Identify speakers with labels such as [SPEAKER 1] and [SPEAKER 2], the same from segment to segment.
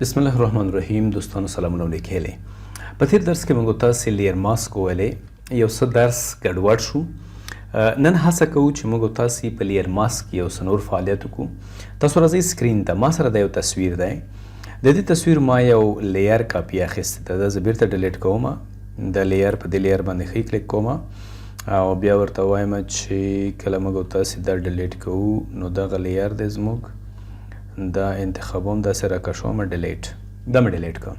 [SPEAKER 1] بسم الله الرحمن الرحیم. دوستانو سلامونه ولیکلی. په تیر درس کې موږ تاسو لیر ماسک ویلې، یو څه درس ګډوډ شو. نن هڅه کوو چې موږ تاسو په لیر ماسک یو څه نور فعالیت وکړو. تاسو راځئ سکرین ته. ما سره دا یو تصویر دی. د دې تصویر ما یو لیر کاپی اخیسته ده. زه بیرته ډیلیټ کوم. د لیر په دې لیر باندې ښی کلیک کوم او بیا ورته وایم چې کله موږ تاسو دا ډیلیټ کوو نو دغه لیر دی زموږ دا انتخابوم داسې راکشوم ډیلیټ دا مې ډیلیټ کوم.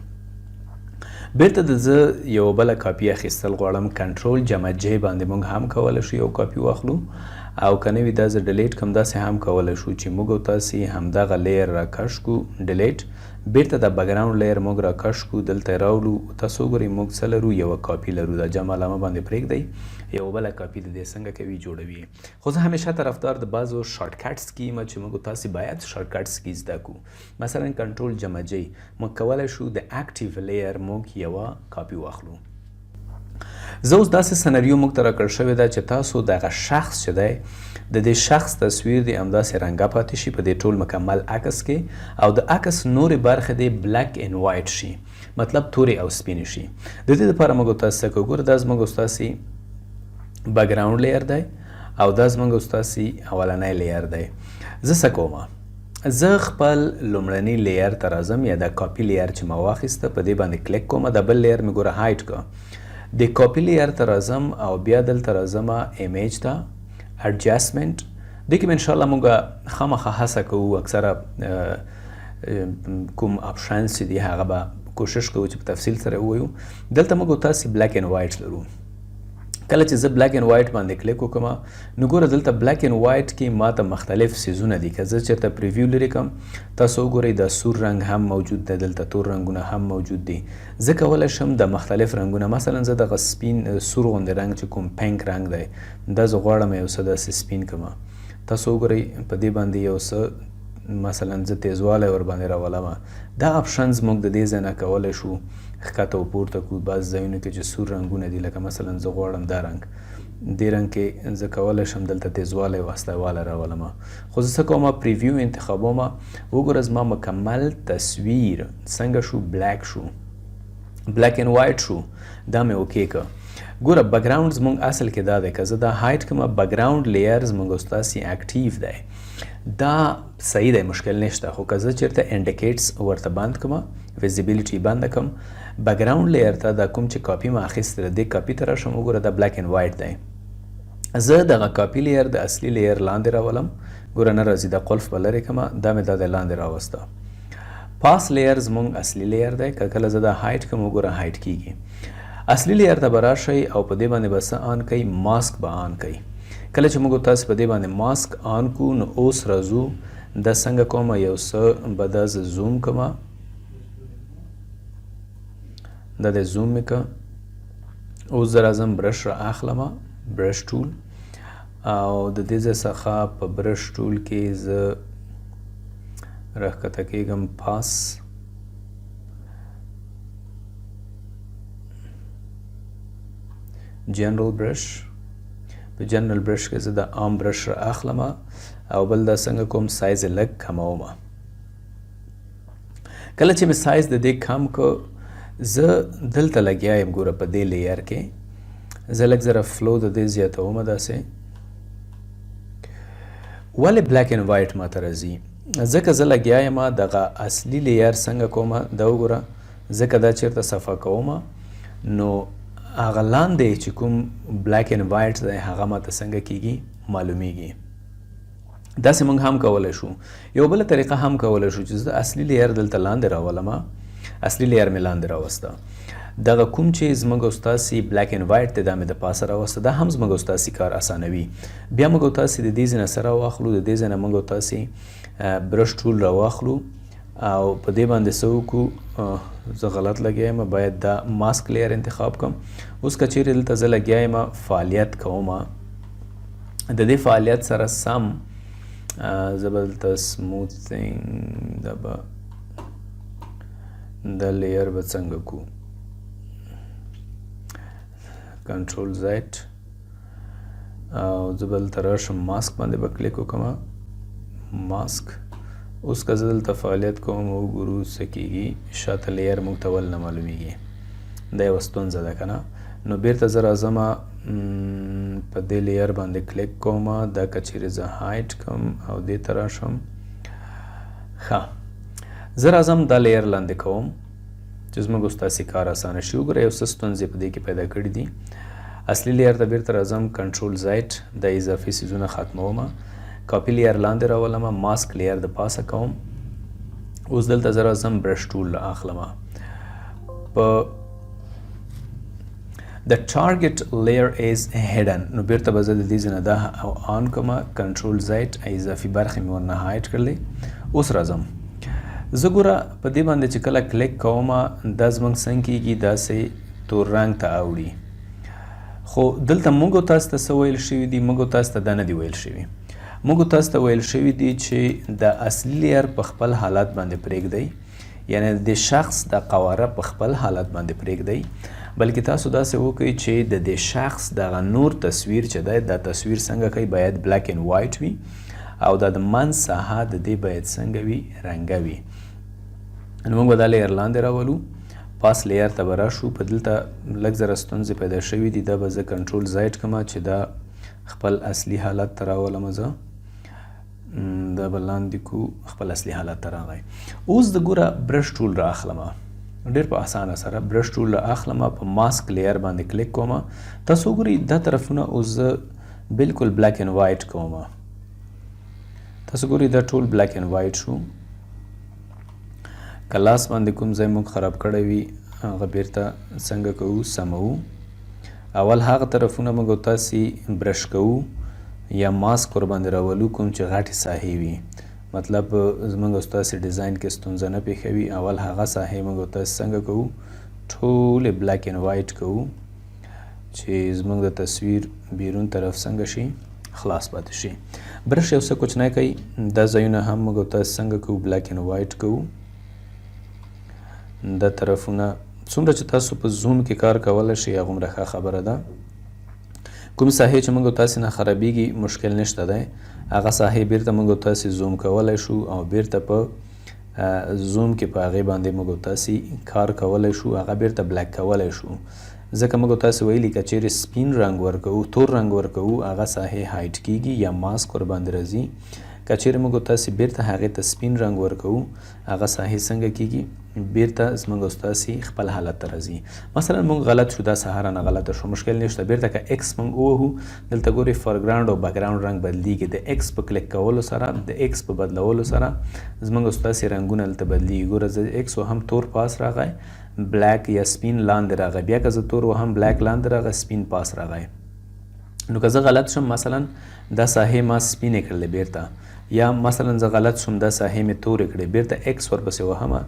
[SPEAKER 1] بیرته د زه یو بله کاپي اخیستل غواړم. کنټرول جمع جې باندې موږ هم کولی شو یو کاپي واخلو او که نه وي دا زه ډیلیټ کوم. داسې هم کولی شو چې موږ تاسې همدغه لیر راکش کړو ډیلیټ. بیرته د بکګراوند لیر موږ راکش کړو، دلته یې راوړو. تاسو وګورئ موږ څه لرو، یوه کاپي لرو. دا جمع علامه باندې پرېږدئ. یو بله کاپي د دې څنګه کوي جوړوي. خو زه همیشه طرفدار د بعضو شارټ کټس کې یم چې موږ تاسې باید شارټ کټس کې زده کړو. مثلا کنټرول جمع جې موږ کولی شو د اکټیو لیر موږ یوه کاپي واخلو. زه اوس داسې سناریو موږ ته راکړل شوې ده چې تاسو دغه شخص چې دی د دې شخص تصویر دی همداسې رنګه پاتې شي په دې ټول مکمل عکس کې، او د عکس نورې برخې دی بلیک اینډ وایټ شي، مطلب تورې او سپینې شي. د دې لپاره موږ تاسو څه کوو، ګوره دا زموږ ستاسې بکګراوند لیر دی او دا زموږ ستاسې اولنی لیر دی. زه څه کوم، زه خپل لومړني لیر ته راځم یا د کاپي لیر چې ما واخیسته په دې باندې کلیک کوم. د بل لیر مې ګوره هایډ کړه. د کاپي لیر ته راځم او بیا دلته راځم ایمیج ته اډجسټمنټ. دې کې به انشاءالله موږ خامخا هڅه کوو اکثره کوم اپشنز چې دي هغه به کوشش کوو چې په تفصیل سره ووایو. دلته موږ تاسې بلیک اینډ وایټ لرو. کله چې زه بلیک اینډ وایټ باندې کلیک وکړم نو ګوره دلته بلیک اینډ وایټ کې ماته مختلف سیزونه دي. که زه چېرته پریویو لرې کړم تاسو وګورئ دا سور رنګ هم موجود دی، دلته تور رنګونه هم موجود دي. زه کولی شم د مختلف رنګونه، مثلا زه دغه سپین سور غوندې رنګ چې کوم پینک رنګ دی دا زه غواړم یو څه داسې سپین کړم. تاسو وګورئ په دې باندې یو څه مثلا زه تیزوالی ورباندې راولم. دا اپشنز موږ د دې ځای نه کولی شو ښکته و پورته کړو. بعض ځایونو کې چې سور رنګونه دي لکه مثلا زه غواړم دا رنګ، دې رنګ کې زه کولی شم دلته تیزوالی واسطهوالی راولم. خو زه څه کوم، پریویو انتخابوم. وګوره زما مکمل تصویر څنګه شو، بلیک شو، بلیک اینډ وایټ شو. دا مې اوکې کړه. ګوره بکګراوند زموږ اصل کې دا دی، که زه دا هایډ کړم بکګراوند لیر زموږ ستاسې اکټیو دی، دا صحیح دی، مشکل نشته. خو که زه چېرته انډیکیټس ورته بند کړم، ویزیبیلیټي بنده کړم، بکګراوند لیر ته دا کوم چې کاپي ما اخیستی دې کاپي ته راشم. وګوره دا بلیک اینډ وایټ دی. زه دغه کاپي لیر د اصلي لیر لاندې راولم. ګوره نه راځي، دا قلف به لرې کړم، دا مې دا د لاندې راوسته. پاس لیر زموږ اصلي لیر دی. که کله زه دا هایډ کړم وګوره هایډ کېږي. اصلي لیر ته به راشئ او په دې باندې به څه آن کوئ، ماسک به آن کوئ. کله چې موږ تاسو په دې باندې ماسک آن کړو نو اوس راځو دا څنګه کوم، یو څه به دا زه زوم کوم. دا د زوم مې که اوس زه راځم برش را اخلم، برش ټول، او د دې ځای څخه په برش ټول کې زه راښکته کېږم پاس. جنرال برش، په جنرال برش کې زه د عام برش را اخلم او بل دا څنګه کوم سایز یې لږ کموم. کله چې مې سایز د دې کم کو زه دلته لګیا یم. ګوره په دې لیر کې زه لږ زره فلو د دې زیاتوم. داسې ولې بلیک اینډ وایټ ماته راځي؟ ځکه زه لګیا یم دغه اصلي لیر څنګه کوم. دا وګوره ځکه دا چېرته صفحه کوم نو هغه لاندې چې کوم بلیک اینډ وایټ دی هغه ماته څنګه کېږي معلومیږي. داسې موږ هم کولی شو. یو بله طریقه هم کولی شو چې زه اصلي لیر دلته لاندې راولم. اصلي لیر مې لاندې راوسته. دغه کوم چې زموږ ستاسې بلیک اینډ وایټ دی دا مې د پاسه راوسته. دا هم زموږ ستاسې کار اسانوي. بیا موږ تاسې د دې ځای نه څه راواخلو، د دې ځای نه موږ تاسې برش ټول راواخلو او په دې باندې څه وکړو، زه غلط لګیا یم، باید دا ماسک لیر انتخاب کړم. اوس که چیرې دلته زه لګیا یم فعالیت کوم، د دې فعالیت سره سم زه به دلته سموثینګ دا به دا لیر به څنګه کو، کنټرول زیډ او زه به دلته راشم ماسک باندې به کلیک وکړم. ماسک اوس که زه دلته فعالیت کوم وګورو څه کېږي شاته لیر موږ ته ول نه معلومیږي دا یوه ستونزه ده که نه نو بیرته زه راځمه په دې لیر باندې کلیک کومه دا که چیرې زه هایډ کړم او دې ته راشم ښه زه راځم دا لیر لاندې کوم چې زموږ اوس تاسې کار اسانه شي وګوره یو څه ستونزې په دې کې پیدا کړي دي اصلي لیر ته بیرته راځم کنټرول زیډ د اضافي څیزونه ختمومه کاپي لیر لاندې راولمه ماسک لیر د پاسه کوم اوس دلته زه راځم برش ټول اخلمه په The target layer is hidden نو بیرته به زه د دې ځای نه دا آن کومه کنټرول زیډ اضافي برخې مې ورنه هایډ کړلې اوس راځم زه ګوره په دې باندې چې کله کلیک کومه دا زموږ څنګه کېږي داسې تور رنګ ته اوړي خو دلته موږ تاسو ته څه ویل شوي دي موږ تاسو ته دا نه دي ویل شوي موږ تاسو ته ویل شوي دي چې د اصلي لیر په خپل حالت باندې پرېږدئ یعنی د شخص د قواره په خپل حالت باندې پرېږدئ بلکې تاسو داسې وکړئ چې د دې شخص دغه نور تصویر چې دی دا تصویر څنګه کوي باید بلیک اینډ وایټ وي او دا د منځ ساحه د دې باید څنګه وي رنګه وي نو موږ به دا لیر لاندې راولو پاس لیر ته به راشو په دلته لږ زره ستونزې پیدا شوي دي دا به زه کنټرول زیډ کړم چې دا خپل اصلي حالت ته راولم زه دا به لاندې کو خپل اصلي حالت ته راغی اوس د ګوره برش ټول را اخلمه ډېر په اسانه سره برش ټول را اخلمه په ماسک لیر باندې کلیک کومه تاسو وګورئ دا طرفونه اوس زه بالکل بلیک اینډ وایټ کومه تاسو ګورئ دا ټول بلیک اینډ وایټ شو که لاس باندې کوم ځای موږ خراب کړی وي هغه بیرته څنګه کوو سموو اول هغه طرفونه موږ تاسې برش کوو یا ماسک ورباندې راولو کوم چې غټې ساحې وي مطلب زموږ ستاسې ډیزاین کې ستونزه نه پېښوي اول هغه ساحې موږ تاسې څنګه کوو ټولې بلیک اینډ وایټ کوو چې زموږ د تصویر بیرون طرف څنګه شي خلاص پاتې شي برش یو څه کوچنی کوي دا ځایونه هم موږ تاسې څنګه کوو بلیک اینډ وایټ کوو دا طرفونه څومره چې تاسو په زوم کې کار کولی شئ هغومره ښه خبره ده کومې ساحې چې موږ تاسې نه خرابېږي مشکل نشته دی هغه ساحې بیرته موږ تاسې زوم کولی شو او بیرته په زوم کې په هغې باندې موږ تاسې کار کولی شو هغه بیرته بلیک کولی شو ځکه موږ تاسې ویلي که چیرې سپین رنګ ورکوو تور رنګ ورکوو هغه ساحې هایټ کېږي یا ماسک ورباندې راځي که چیرې موږ تاسې بیرته هغې ته سپین رنګ ورکوو هغه ساحې څنګه کېږي بیرته زموږ ستاسې خپل حالت ته راځي مثلا موږ غلط شو دا سهار نه غلطه شو مشکل نشته بیرته که ایکس موږ ووهو دلته ګورئ فورګراونډ او بیکګراونډ رنګ بدلیږي د ایکس په کلیک کولو سره د ایکس په بدلولو سره زموږ ستاسې رنګونه دلته بدلیږي ګوره زه ایکس وهم تور پاس راغی بلیک یا سپین لاندې راغی بیا که زه تور وهم بلیک لاندې راغی سپین پاس راغی نو که زه غلط شم مثلا دا ساحې ما سپینې کړلې بیرته یا مثلا زه غلط شم دا ساحې مې تورې کړې بیرته ایکس ورپسې وهمه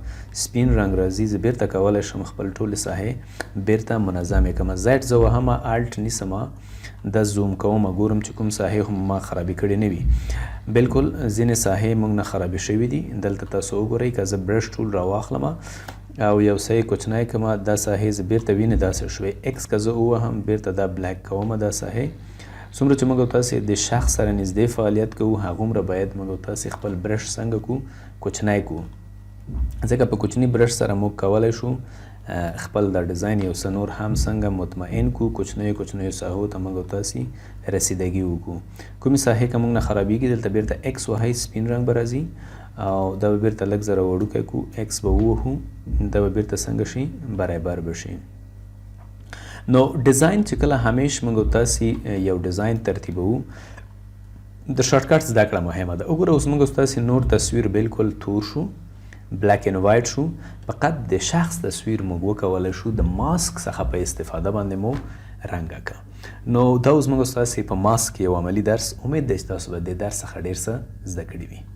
[SPEAKER 1] سپین رنګ راځي زه بیرته کولی شم خپل ټولې ساحې بیرته منظمې کړمه زیډ زه وهمه الټ نیسمه دا زوم کومه ګورم چې کوم ساحې هم ما خرابې کړې نه وي بالکل ځینې ساحې موږ نه خرابې شوي دي دلته تاسو وګورئ که زه برش ټول راواخلمه او یو څه یې کوچنی کړمه دا ساحې زه بیرته وینې داسې شوې ایکس که زه ووهم بیرته دا بلیک کومه دا ساحې څومره چې موږ تاسې د شخص سره نږدې فعالیت کوو هغومره باید موږ تاسې خپل برش څنګه کوو کوچنی کوو ځکه په کوچني برش سره موږ کولی شو خپل د ډیزاین یو څه نور هم څنګه مطمئن کو کوچنیو کوچنیو ساحو ته موږ تاسې رسیدګي وکړو کومې ساحې که موږ نه خرابېږي دلته بیرته ایکس وهئ سپین رنګ به راځي او دا به بیرته لږ زره وړوکی کو ایکس به ووهو دا به بیرته څنګه شي برابر به شي نو ډیزاین چې کله همیش موږ تاسې یو ډیزاین ترتیبوو د شارټکټ زده کړه مهمه ده وګوره اوس موږ تاسې نور تصویر بالکل تور شو بلیک اینډ وایټ شو فقط د شخص تصویر موږ وکولی شو د ماسک څخه په استفاده باندې مو رنګه کړه نو دا اوس موږ تاسې په ماسک یو عملي درس امید دی چې تاسو به د درس څخه ډېر څه زده کړي وي